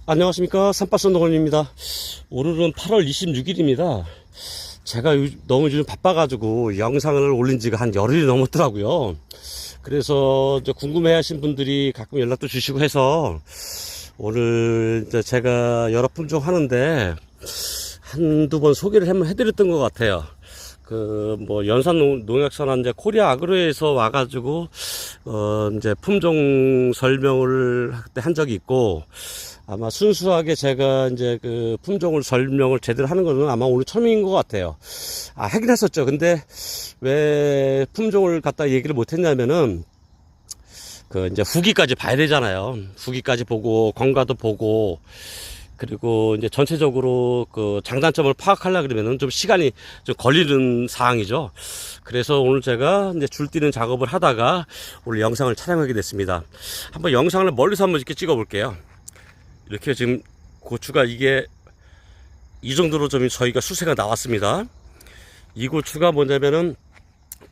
안녕하십니까, 산바선동원입니다. 오늘은 8월 26일입니다. 제가 너무 요즘 바빠가지고 영상을 올린 지가 한 열흘이 넘었더라고요. 그래서 이제 궁금해 하신 분들이 가끔 연락도 주시고 해서 오늘 이제 제가 여러 품종 하는데 한두 번 소개를 한번 해드렸던 것 같아요. 연산 농약사나 이제 코리아 아그로에서 와가지고, 이제 품종 설명을 그때 한 적이 있고, 아마 순수하게 제가 이제 그 품종을 설명을 제대로 하는 거는 아마 오늘 처음인 것 같아요. 하긴 했었죠. 근데 왜 품종을 갖다 얘기를 못 했냐면은, 이제 후기까지 봐야 되잖아요. 후기까지 보고, 건과도 보고, 그리고 이제 전체적으로 그 장단점을 파악하려고 그러면은 좀 시간이 좀 걸리는 사항이죠. 그래서 오늘 제가 이제 줄 뛰는 작업을 하다가 오늘 영상을 촬영하게 됐습니다. 한번 영상을 멀리서 한번 이렇게 찍어 볼게요. 이렇게 지금 고추가 이게 이 정도로 좀 저희가 수세가 나왔습니다. 이 고추가 뭐냐면은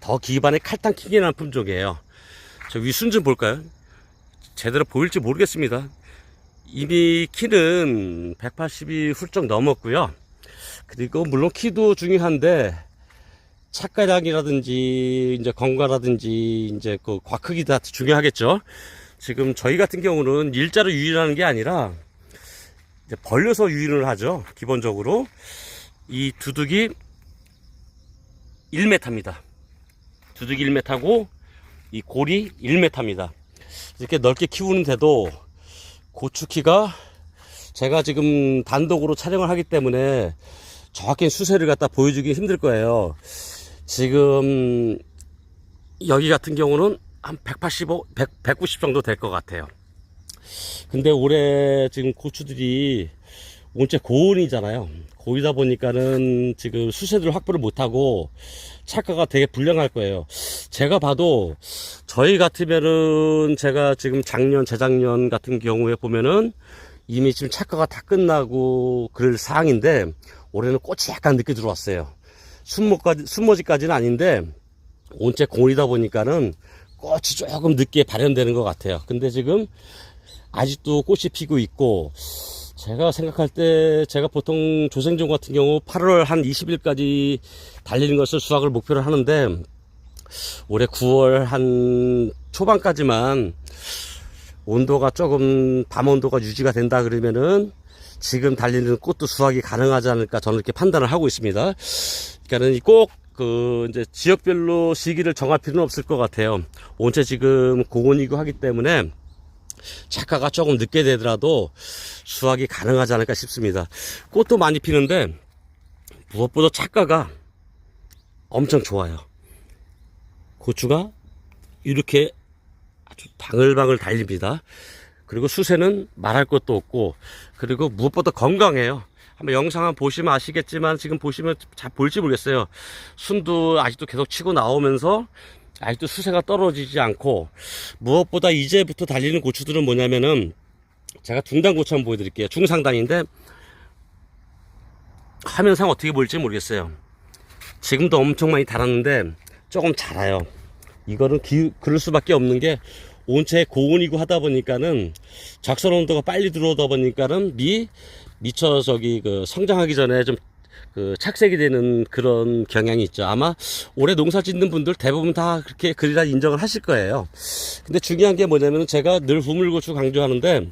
더 기반의 칼탕킹이라는 품종이에요. 저 윗순 좀 볼까요? 제대로 보일지 모르겠습니다. 이미 키는 180이 훌쩍 넘었고요. 그리고 물론 키도 중요한데 착가량이라든지 이제 건과라든지 이제 그 과크기 다 중요하겠죠. 지금 저희 같은 경우는 일자로 유인하는 게 아니라 이제 벌려서 유인을 하죠. 기본적으로 이 두둑이 1m입니다. 두둑이 1m고 이 골이 1m입니다. 이렇게 넓게 키우는데도 고추 키가 제가 지금 단독으로 촬영을 하기 때문에 정확히 수세를 갖다 보여주기 힘들 거예요. 지금 여기 같은 경우는 한 190 정도 될 것 같아요. 근데 올해 지금 고추들이 온체 고온이잖아요. 고이다 보니까는 지금 수세들을 확보를 못하고 착가가 되게 불량할 거예요. 제가 봐도 저희 같으면은 제가 지금 작년, 재작년 같은 경우에 보면은 이미 지금 착가가 다 끝나고 그럴 상황인데 올해는 꽃이 약간 늦게 들어왔어요. 순모지까지는 아닌데 온체 고온이다 보니까는 꽃이 조금 늦게 발현되는 것 같아요. 근데 지금 아직도 꽃이 피고 있고 제가 생각할 때 제가 보통 조생종 같은 경우 8월 한 20일까지 달리는 것을 수확을 목표로 하는데 올해 9월 한 초반까지만 온도가 조금 밤 온도가 유지가 된다 그러면은 지금 달리는 꽃도 수확이 가능하지 않을까 저는 이렇게 판단을 하고 있습니다. 그러니까는 꼭 이제 지역별로 시기를 정할 필요는 없을 것 같아요. 온체 지금 고온이고 하기 때문에 착가가 조금 늦게 되더라도 수확이 가능하지 않을까 싶습니다. 꽃도 많이 피는데 무엇보다 착가가 엄청 좋아요. 고추가 이렇게 아주 방울방울 달립니다. 그리고 수세는 말할 것도 없고 그리고 무엇보다 건강해요. 한번 영상 한번 보시면 아시겠지만 지금 보시면 잘 보일지 모르겠어요. 순도 아직도 계속 치고 나오면서 아직도 수세가 떨어지지 않고 무엇보다 이제부터 달리는 고추들은 뭐냐면은 제가 둥단 고추 한번 보여드릴게요. 중상단인데 화면상 어떻게 보일지 모르겠어요. 지금도 엄청 많이 달았는데 조금 자라요. 이거는 그럴 수밖에 없는 게 온체 고온이고 하다 보니까는 적선 온도가 빨리 들어오다 보니까는 미처 성장하기 전에 좀 착색이 되는 그런 경향이 있죠. 아마 올해 농사 짓는 분들 대부분 다 그렇게 그리라 인정을 하실 거예요. 근데 중요한 게 뭐냐면 제가 늘 후물고추 강조하는데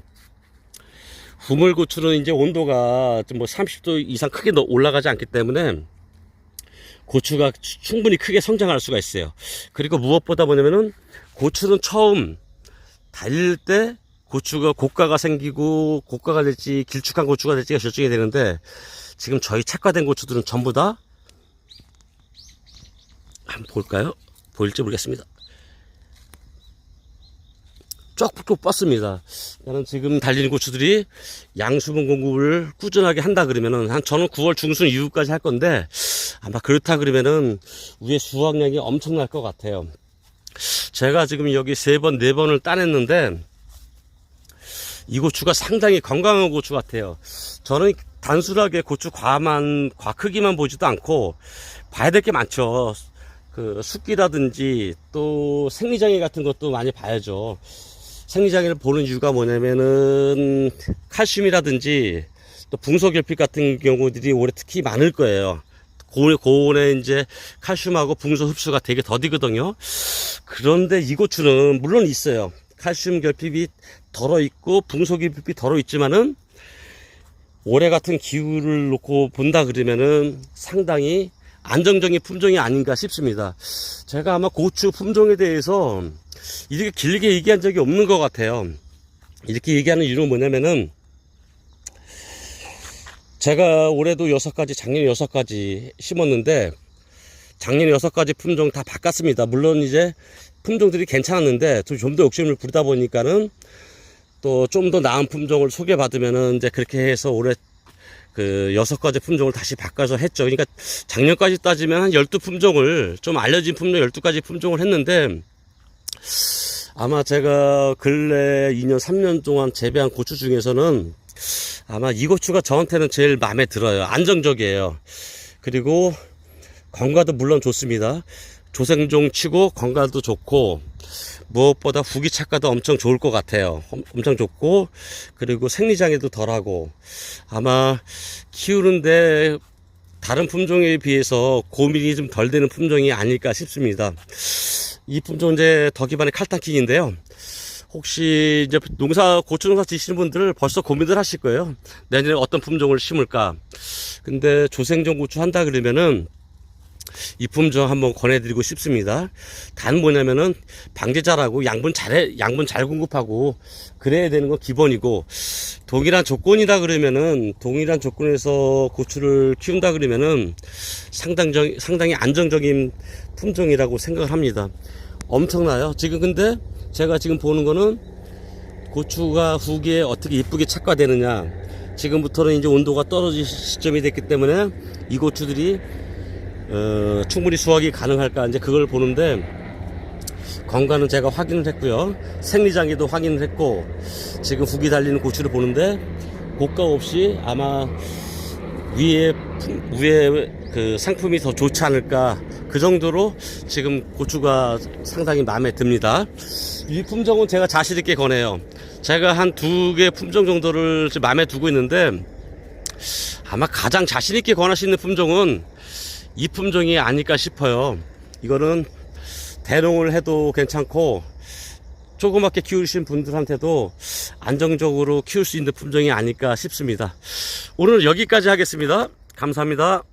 후물고추는 이제 온도가 좀 30도 이상 크게 올라가지 않기 때문에 고추가 충분히 크게 성장할 수가 있어요. 그리고 무엇보다 뭐냐면은 고추는 처음 달릴 때 고추가 고가가 생기고 고가가 될지 길쭉한 고추가 될지가 결정이 되는데 지금 저희 착과된 고추들은 전부 다 한번 볼까요? 보일지 모르겠습니다. 쪽쪽 뻗습니다. 나는 지금 달리는 고추들이 양수분 공급을 꾸준하게 한다 그러면은 저는 9월 중순 이후까지 할 건데 아마 그렇다 그러면은 위에 수확량이 엄청날 것 같아요. 제가 지금 여기 3번, 4번을 따냈는데 이 고추가 상당히 건강한 고추 같아요. 저는 단순하게 고추 과 크기만 보지도 않고 봐야 될 게 많죠. 숫기라든지 또 생리장애 같은 것도 많이 봐야죠. 생리장애를 보는 이유가 뭐냐면은 칼슘이라든지 또 붕소결핍 같은 경우들이 올해 특히 많을 거예요. 고온에 이제 칼슘하고 붕소 흡수가 되게 더디거든요. 그런데 이 고추는 물론 있어요. 칼슘 결핍이 덜어 있고 붕소 결핍이 덜어 있지만은 올해 같은 기후를 놓고 본다 그러면은 상당히 안정적인 품종이 아닌가 싶습니다. 제가 아마 고추 품종에 대해서 이렇게 길게 얘기한 적이 없는 것 같아요. 이렇게 얘기하는 이유는 뭐냐면은 제가 올해도 6가지, 작년에 6가지 심었는데 작년에 6가지 품종 다 바꿨습니다. 물론 이제 품종들이 괜찮았는데 좀 더 욕심을 부리다 보니까는 또 좀 더 나은 품종을 소개받으면은 이제 그렇게 해서 올해 그 6가지 품종을 다시 바꿔서 했죠. 그러니까 작년까지 따지면 한 12품종을, 좀 알려진 품종 12가지 품종을 했는데 아마 제가 근래 2년, 3년 동안 재배한 고추 중에서는 아마 이 고추가 저한테는 제일 마음에 들어요. 안정적이에요. 그리고 건강도 물론 좋습니다. 조생종 치고 건강도 좋고 무엇보다 후기 착과도 엄청 좋을 것 같아요. 엄청 좋고 그리고 생리장애도 덜하고 아마 키우는데 다른 품종에 비해서 고민이 좀 덜 되는 품종이 아닐까 싶습니다. 이 품종 이제 더 기반의 칼탄킹인데요. 혹시 이제 고추 농사 지시는 분들 벌써 고민들 하실 거예요. 내년에 어떤 품종을 심을까. 근데 조생종 고추 한다 그러면은 이 품종 한번 권해드리고 싶습니다. 단 뭐냐면은 방제자라고 양분 잘 공급하고 그래야 되는 건 기본이고, 동일한 조건이다 그러면은, 동일한 조건에서 고추를 키운다 그러면은 상당히 안정적인 품종이라고 생각을 합니다. 엄청나요. 지금 근데 제가 지금 보는 거는 고추가 후기에 어떻게 이쁘게 착과되느냐. 지금부터는 이제 온도가 떨어질 시점이 됐기 때문에 이 고추들이 충분히 수확이 가능할까 이제 그걸 보는데, 건강은 제가 확인을 했고요. 생리장애도 확인을 했고, 지금 후기 달리는 고추를 보는데 고가 없이 아마 위에 그 상품이 더 좋지 않을까, 그 정도로 지금 고추가 상당히 마음에 듭니다. 이 품종은 제가 자신 있게 권해요. 제가 한 2개 품종 정도를 마음에 두고 있는데 아마 가장 자신 있게 권할 수 있는 품종은 이 품종이 아닐까 싶어요. 이거는 대농을 해도 괜찮고 조그맣게 키우신 분들한테도 안정적으로 키울 수 있는 품종이 아닐까 싶습니다. 오늘 여기까지 하겠습니다. 감사합니다.